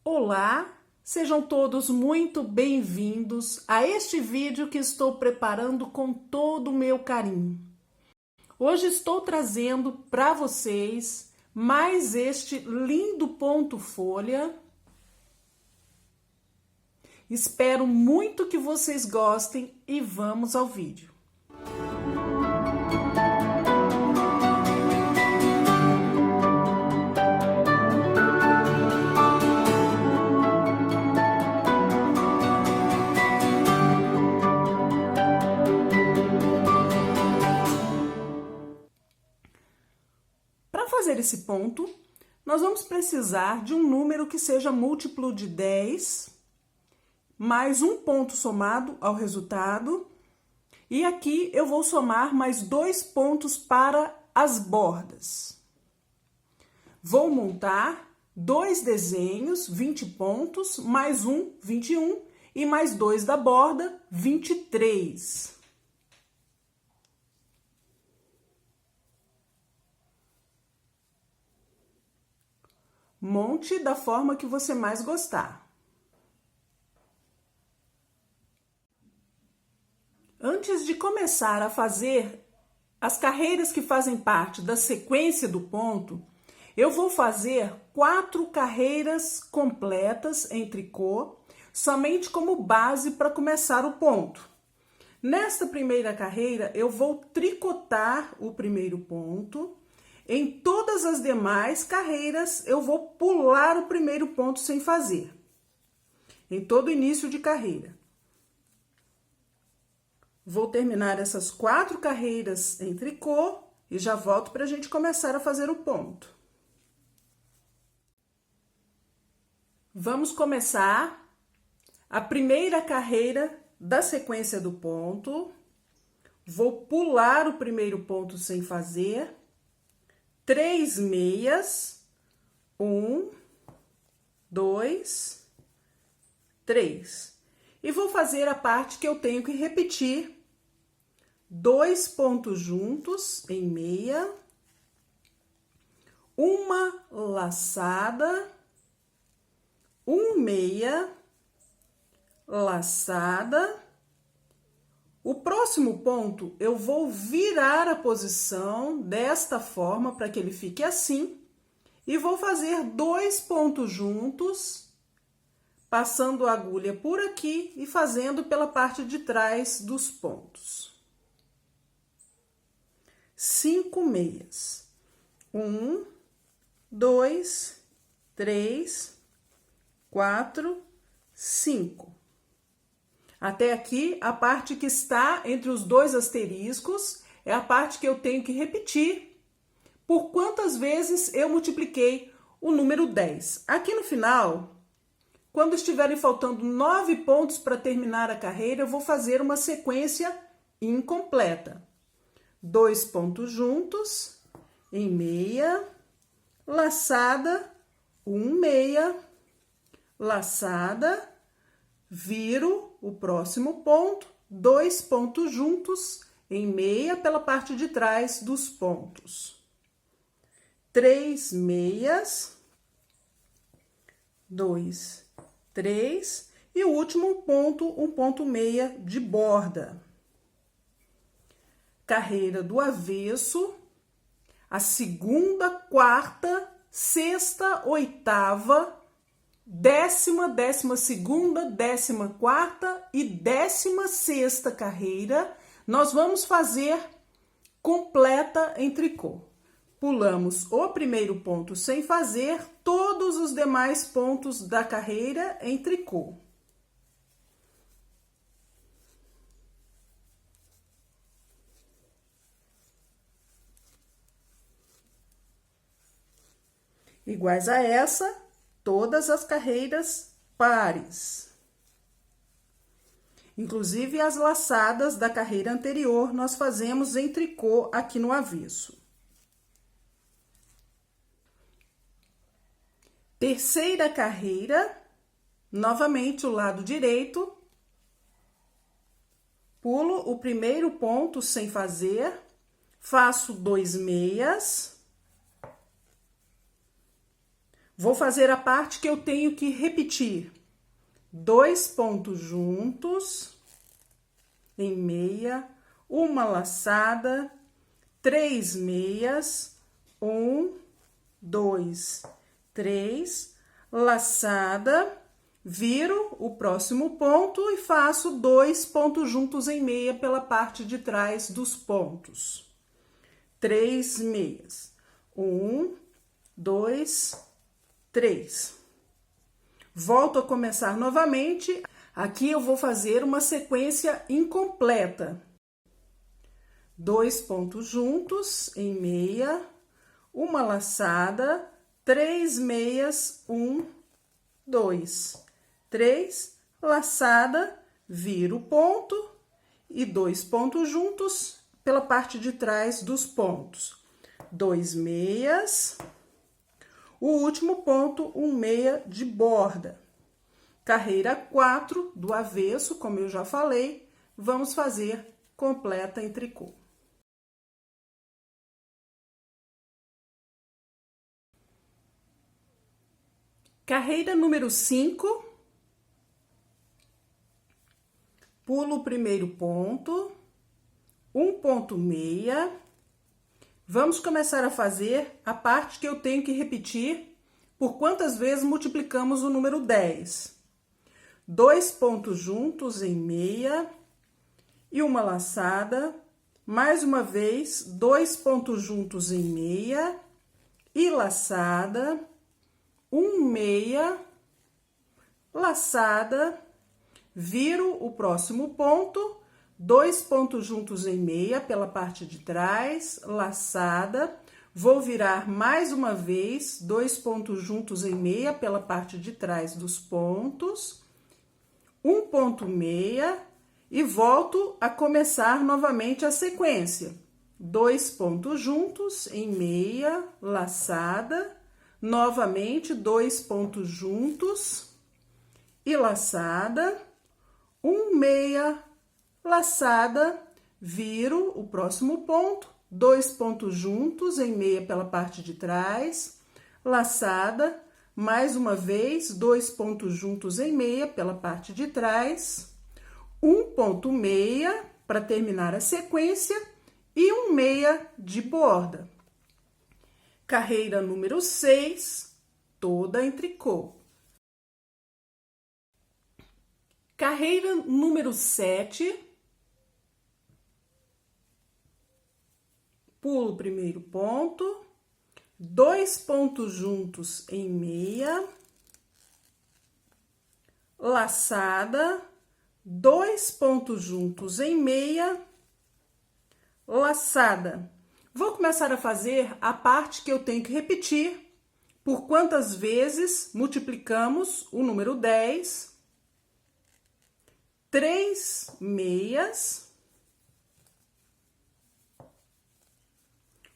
Olá, sejam todos muito bem-vindos a este vídeo que estou preparando com todo o meu carinho. Hoje estou trazendo para vocês mais este lindo ponto folha. Espero muito que vocês gostem e vamos ao vídeo. Para fazer esse ponto, nós vamos precisar de um número que seja múltiplo de 10, mais um ponto somado ao resultado, e aqui eu vou somar mais 2 pontos para as bordas. Vou montar 2 desenhos, 20 pontos, mais um, 21, e mais 2 da borda, 23. Monte da forma que você mais gostar. Antes de começar a fazer as carreiras que fazem parte da sequência do ponto, eu vou fazer 4 carreiras completas em tricô, somente como base para começar o ponto. Nesta primeira carreira, eu vou tricotar o primeiro ponto. Em todas as demais carreiras, eu vou pular o primeiro ponto sem fazer. Em todo início de carreira. Vou terminar essas 4 carreiras em tricô e já volto para a gente começar a fazer o ponto. Vamos começar a primeira carreira da sequência do ponto. Vou pular o primeiro ponto sem fazer. 3 meias, 1, 2, 3. E vou fazer a parte que eu tenho que repetir. 2 pontos juntos em meia, uma laçada, 1 meia, laçada. O próximo ponto, eu vou virar a posição desta forma para que ele fique assim e vou fazer 2 pontos juntos, passando a agulha por aqui e fazendo pela parte de trás dos pontos. 5 meias. 1, 2, 3, 4, 5. Até aqui, a parte que está entre os 2 asteriscos é a parte que eu tenho que repetir por quantas vezes eu multipliquei o número 10. Aqui no final, quando estiverem faltando 9 pontos para terminar a carreira, eu vou fazer uma sequência incompleta. 2 pontos juntos, em meia, laçada, 1 meia, laçada, viro o próximo ponto, 2 pontos juntos, em meia pela parte de trás dos pontos. 3 meias, 2, 3, e o último ponto, um ponto meia de borda. Carreira do avesso, a segunda, quarta, sexta, oitava, 10ª, 12ª, 14ª e 16ª carreira, nós vamos fazer completa em tricô. Pulamos o primeiro ponto sem fazer, todos os demais pontos da carreira em tricô. Iguais a essa, todas as carreiras pares. Inclusive, as laçadas da carreira anterior, nós fazemos em tricô aqui no avesso. Terceira carreira, novamente o lado direito. Pulo o primeiro ponto sem fazer, faço 2 meias. Vou fazer a parte que eu tenho que repetir. 2 pontos juntos em meia, uma laçada, 3 meias, 1, 2, 3, laçada, viro o próximo ponto e faço 2 pontos juntos em meia pela parte de trás dos pontos. 3 meias. 1, 2, 3. Volto a começar novamente. Aqui eu vou fazer uma sequência incompleta. 2 pontos juntos em meia, uma laçada, 3 meias, 1, 2, 3, laçada, viro o ponto e 2 pontos juntos pela parte de trás dos pontos. 2 meias, o último ponto, 1 meia de borda. Carreira 4 do avesso, como eu já falei, vamos fazer completa em tricô. Carreira número 5, pulo o primeiro ponto, 1 ponto meia. Vamos começar a fazer a parte que eu tenho que repetir por quantas vezes multiplicamos o número 10. 2 pontos juntos em meia e uma laçada. Mais uma vez, 2 pontos juntos em meia e laçada. 1 meia, laçada, viro o próximo ponto, 2 pontos juntos em meia pela parte de trás, laçada, vou virar mais uma vez, 2 pontos juntos em meia pela parte de trás dos pontos, 1 ponto meia e volto a começar novamente a sequência. 2 pontos juntos em meia, laçada, novamente 2 pontos juntos e laçada, 1 meia, laçada, viro o próximo ponto, 2 pontos juntos em meia pela parte de trás, laçada, mais uma vez, 2 pontos juntos em meia pela parte de trás, 1 ponto meia para terminar a sequência e 1 meia de borda. Carreira número 6, toda em tricô. Carreira número 7, pulo o primeiro ponto, 2 pontos juntos em meia, laçada, 2 pontos juntos em meia, laçada. Vou começar a fazer a parte que eu tenho que repetir por quantas vezes multiplicamos o número 10, 3 meias,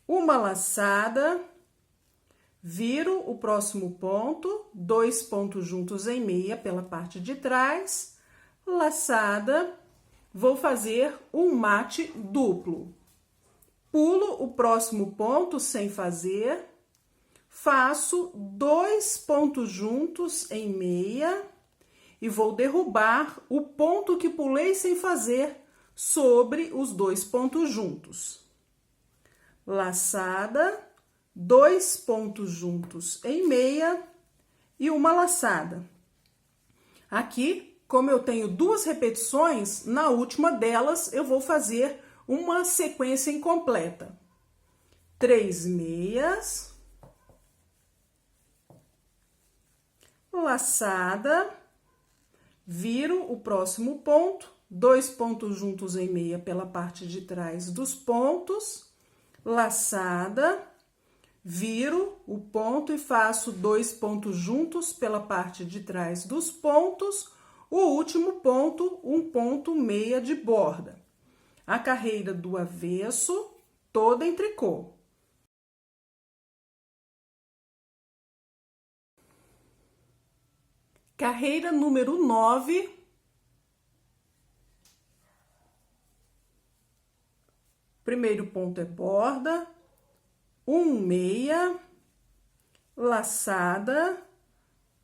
uma laçada, viro o próximo ponto, 2 pontos juntos em meia pela parte de trás, laçada, vou fazer um mate duplo. Pulo o próximo ponto sem fazer, faço 2 pontos juntos em meia e vou derrubar o ponto que pulei sem fazer sobre os 2 pontos juntos. Laçada, 2 pontos juntos em meia e uma laçada. Aqui, como eu tenho 2 repetições, na última delas eu vou fazer uma sequência incompleta. 3 meias, laçada, viro o próximo ponto, 2 pontos juntos em meia pela parte de trás dos pontos, laçada, viro o ponto e faço 2 pontos juntos pela parte de trás dos pontos, o último ponto, 1 ponto meia de borda. A carreira do avesso, toda em tricô. Carreira número 9. Primeiro ponto é borda, 1 meia, laçada,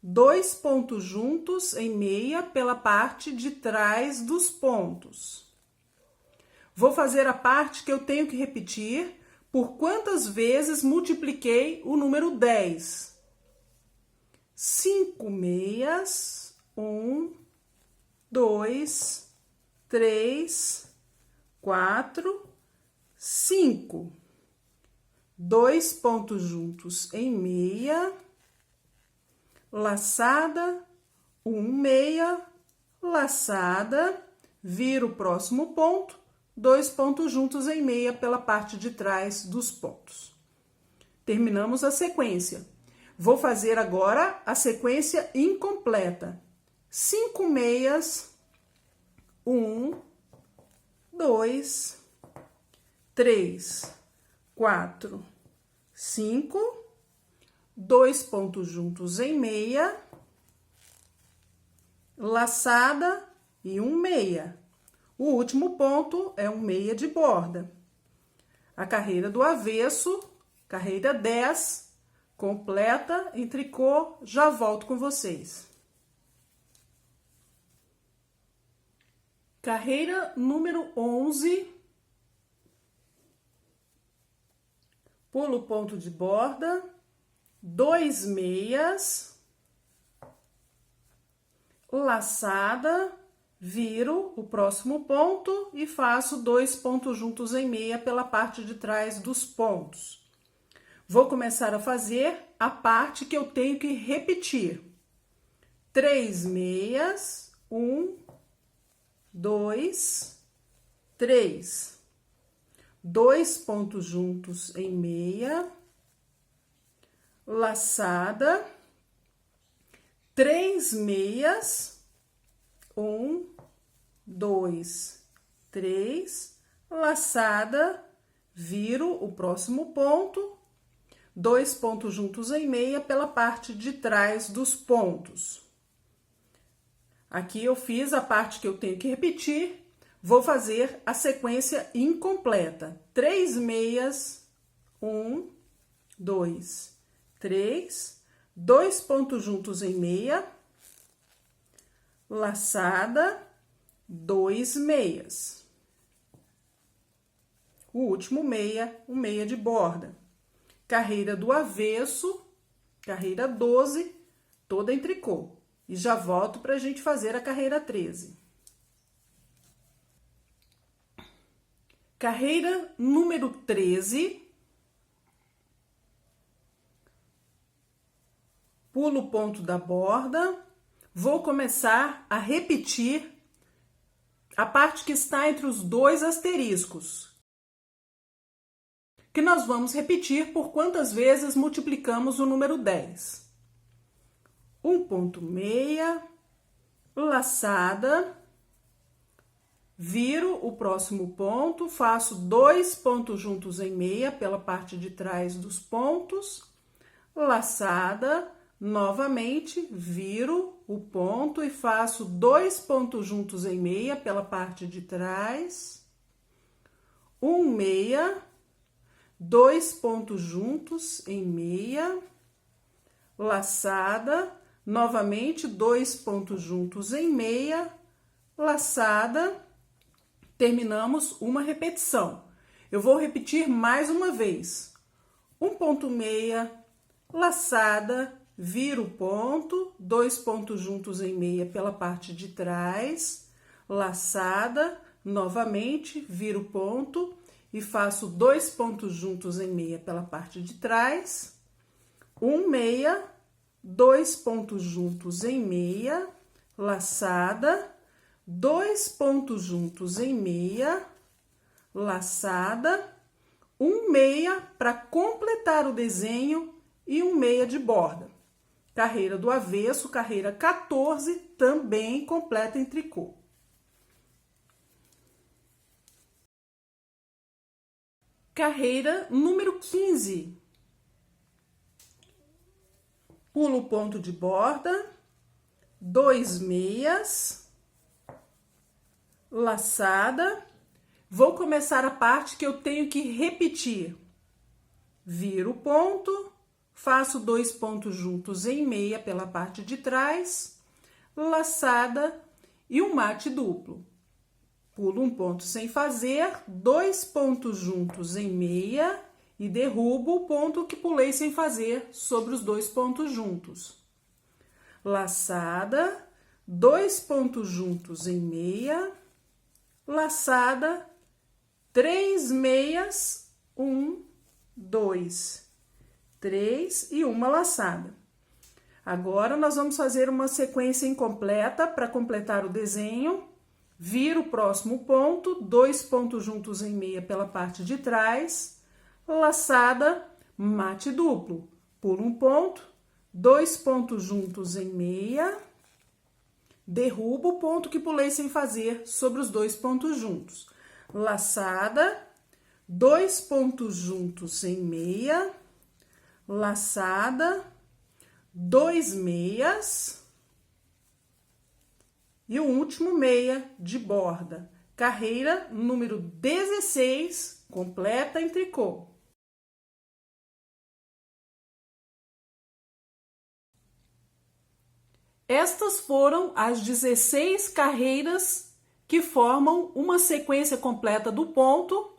2 pontos juntos em meia pela parte de trás dos pontos. Vou fazer a parte que eu tenho que repetir por quantas vezes multipliquei o número 10. 5 meias, 1, 2, 3, 4, 5. 2 pontos juntos em meia, laçada, 1 meia, laçada, vira o próximo ponto, 2 pontos juntos em meia pela parte de trás dos pontos. Terminamos a sequência. Vou fazer agora a sequência incompleta. 5 meias, 1, 2, 3, 4, 5, 2 pontos juntos em meia, laçada e 1 meia. O último ponto é 1 meia de borda. A carreira do avesso, carreira 10, completa em tricô, já volto com vocês. Carreira número 11. Pulo o ponto de borda, 2 meias, laçada, viro o próximo ponto e faço 2 pontos juntos em meia pela parte de trás dos pontos. Vou começar a fazer a parte que eu tenho que repetir. 3 meias, 1, 2, 3. 2 pontos juntos em meia, laçada, 3 meias, 1, 2, 3, laçada, viro o próximo ponto, 2 pontos juntos em meia pela parte de trás dos pontos. Aqui eu fiz a parte que eu tenho que repetir. Vou fazer a sequência incompleta. 3 meias, 1, 2, 3, 2 pontos juntos em meia, laçada, 2 meias. O último meia, um meia de borda. Carreira do avesso, carreira 12, toda em tricô. E já volto pra gente fazer a carreira 13. Carreira número 13, pulo o ponto da borda, vou começar a repetir a parte que está entre os 2 asteriscos, que nós vamos repetir por quantas vezes multiplicamos o número 10. 1 ponto meia, laçada, viro o próximo ponto, faço 2 pontos juntos em meia pela parte de trás dos pontos, laçada, novamente, viro o ponto e faço 2 pontos juntos em meia pela parte de trás, 1 meia, 2 pontos juntos em meia, laçada, novamente, 2 pontos juntos em meia, laçada. Terminamos uma repetição. Eu vou repetir mais uma vez. 1 ponto meia, laçada, viro o ponto, 2 pontos juntos em meia pela parte de trás, laçada, novamente, viro o ponto e faço 2 pontos juntos em meia pela parte de trás, 1 meia, 2 pontos juntos em meia, laçada, 2 pontos juntos em meia, laçada, 1 meia para completar o desenho e 1 meia de borda. Carreira do avesso, carreira 14, também completa em tricô. Carreira número 15. Pulo o ponto de borda, 2 meias, laçada, vou começar a parte que eu tenho que repetir. Viro o ponto, faço 2 pontos juntos em meia pela parte de trás, laçada e um mate duplo. Pulo um ponto sem fazer, 2 pontos juntos em meia e derrubo o ponto que pulei sem fazer sobre os 2 pontos juntos. Laçada, 2 pontos juntos em meia, laçada, 3 meias, 1, 2, 3 e uma laçada. Agora, nós vamos fazer uma sequência incompleta para completar o desenho. Viro o próximo ponto, 2 pontos juntos em meia pela parte de trás, laçada, mate duplo. Pulo um ponto, 2 pontos juntos em meia, derrubo o ponto que pulei sem fazer sobre os 2 pontos juntos. Laçada, 2 pontos juntos em meia, laçada, 2 meias e o último meia de borda. Carreira número 16, completa em tricô. Estas foram as 16 carreiras que formam uma sequência completa do ponto.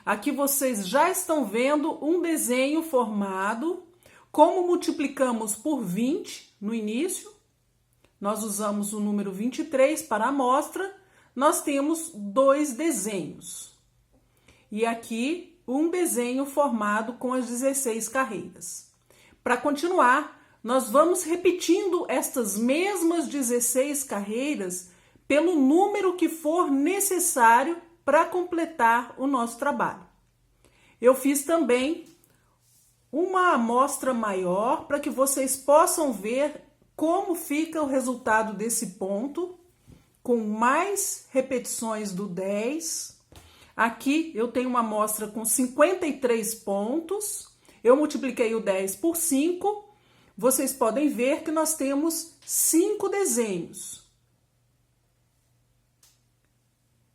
Aqui vocês já estão vendo um desenho formado. Como multiplicamos por 20 no início, nós usamos o número 23 para a amostra, nós temos 2 desenhos. E aqui um desenho formado com as 16 carreiras. Para continuar, nós vamos repetindo estas mesmas 16 carreiras pelo número que for necessário para completar o nosso trabalho. Eu fiz também uma amostra maior para que vocês possam ver como fica o resultado desse ponto, com mais repetições do 10. Aqui eu tenho uma amostra com 53 pontos, eu multipliquei o 10 por 5, vocês podem ver que nós temos 5 desenhos.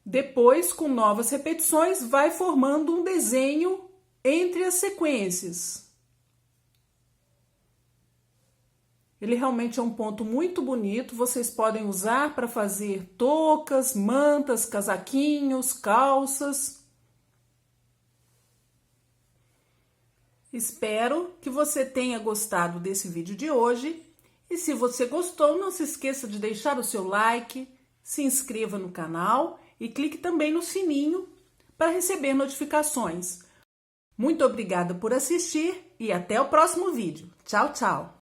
Depois, com novas repetições, vai formando um desenho entre as sequências. Ele realmente é um ponto muito bonito, vocês podem usar para fazer toucas, mantas, casaquinhos, calças. Espero que você tenha gostado desse vídeo de hoje. E se você gostou, não se esqueça de deixar o seu like, se inscreva no canal e clique também no sininho para receber notificações. Muito obrigada por assistir e até o próximo vídeo. Tchau, tchau!